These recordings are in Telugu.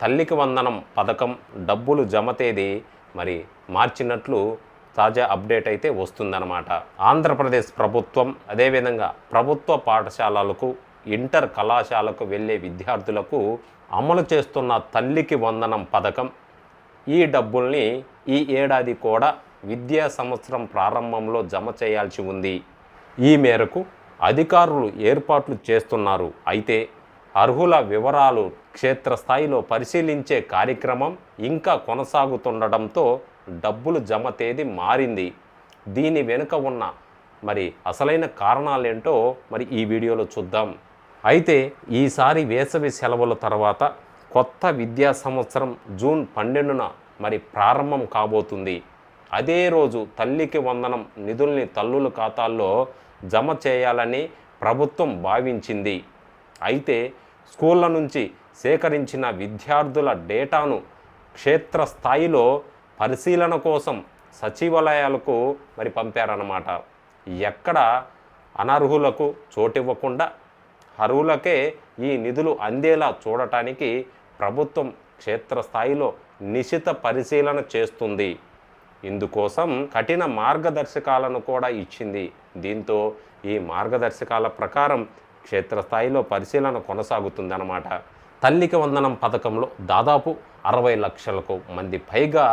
తల్లికి వందనం పథకం డబ్బులు జమ తేదీ మరి మార్చినట్లు తాజా అప్డేట్ అయితే వస్తుందన్నమాట. ఆంధ్రప్రదేశ్ ప్రభుత్వం అదేవిధంగా ప్రభుత్వ పాఠశాలలకు ఇంటర్ కళాశాలకు వెళ్ళే విద్యార్థులకు అమలు చేస్తున్న తల్లికి వందనం పథకం ఈ డబ్బుల్ని ఈ ఏడాది కూడా విద్యా సంవత్సరం ప్రారంభంలో జమ చేయాల్సి ఉంది. ఈ మేరకు అధికారులు ఏర్పాట్లు చేస్తున్నారు. అయితే అర్హుల వివరాలు క్షేత్రస్థాయిలో పరిశీలించే కార్యక్రమం ఇంకా కొనసాగుతుండటంతో డబ్బులు జమ తేదీ మారింది. దీని వెనుక ఉన్న మరి అసలైన కారణాలేంటో మరి ఈ వీడియోలో చూద్దాం. అయితే ఈసారి వేసవి సెలవుల తర్వాత కొత్త విద్యా సంవత్సరం జూన్ 12న మరి ప్రారంభం కాబోతుంది. అదే రోజు తల్లికి వందనం నిధుల్ని తల్లుల ఖాతాల్లో జమ చేయాలని ప్రభుత్వం భావించింది. అయితే స్కూళ్ళ నుంచి సేకరించిన విద్యార్థుల డేటాను క్షేత్రస్థాయిలో పరిశీలన కోసం సచివాలయాలకు మరి పంపారన్నమాట. ఎక్కడ అనర్హులకు చోటివ్వకుండా అర్హులకే ఈ నిధులు అందేలా చూడటానికి ప్రభుత్వం క్షేత్రస్థాయిలో నిశిత పరిశీలన చేస్తుంది. ఇందుకోసం కఠిన మార్గదర్శకాలను కూడా ఇచ్చింది. దీంతో ఈ మార్గదర్శకాల ప్రకారం క్షేత్రస్థాయిలో పరిశీలన కొనసాగుతుందన్నమాట. తల్లికి వందనం పథకంలో దాదాపు 60 లక్షలకు మంది పైగా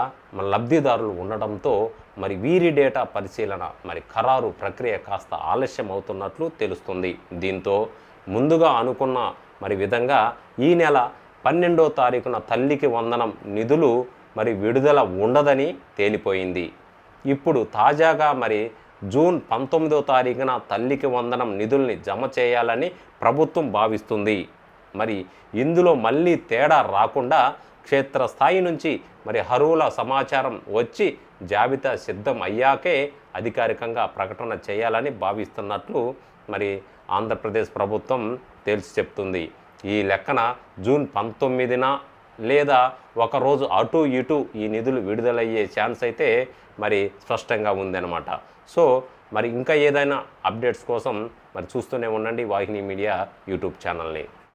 లబ్ధిదారులు ఉండడంతో మరి వీరి డేటా పరిశీలన మరి ఖరారు ప్రక్రియ కాస్త ఆలస్యం అవుతున్నట్లు తెలుస్తుంది. దీంతో ముందుగా అనుకున్న మరి విధంగా ఈ నెల 12వ తారీఖున తల్లికి వందనం నిధులు మరి విడుదల ఉండదని తేలిపోయింది. ఇప్పుడు తాజాగా మరి జూన్ 19వ తారీఖున తల్లికి వందనం నిధుల్ని జమ చేయాలని ప్రభుత్వం భావిస్తుంది. మరి ఇందులో మళ్ళీ తేడా రాకుండా క్షేత్రస్థాయి నుంచి మరి అర్హుల సమాచారం వచ్చి జాబితా సిద్ధం అయ్యాకే అధికారికంగా ప్రకటన చేయాలని భావిస్తున్నట్లు మరి ఆంధ్రప్రదేశ్ ప్రభుత్వం తేల్చి చెప్తుంది. ఈ లెక్కన జూన్ 19న లేదా ఒకరోజు అటు ఇటు ఈ నిధులు విడుదలయ్యే ఛాన్స్ అయితే మరి స్పష్టంగా ఉందన్నమాట. సో మరి ఇంకా ఏదైనా అప్డేట్స్ కోసం మరి చూస్తూనే ఉండండి వాహిని మీడియా యూట్యూబ్ ఛానల్ని.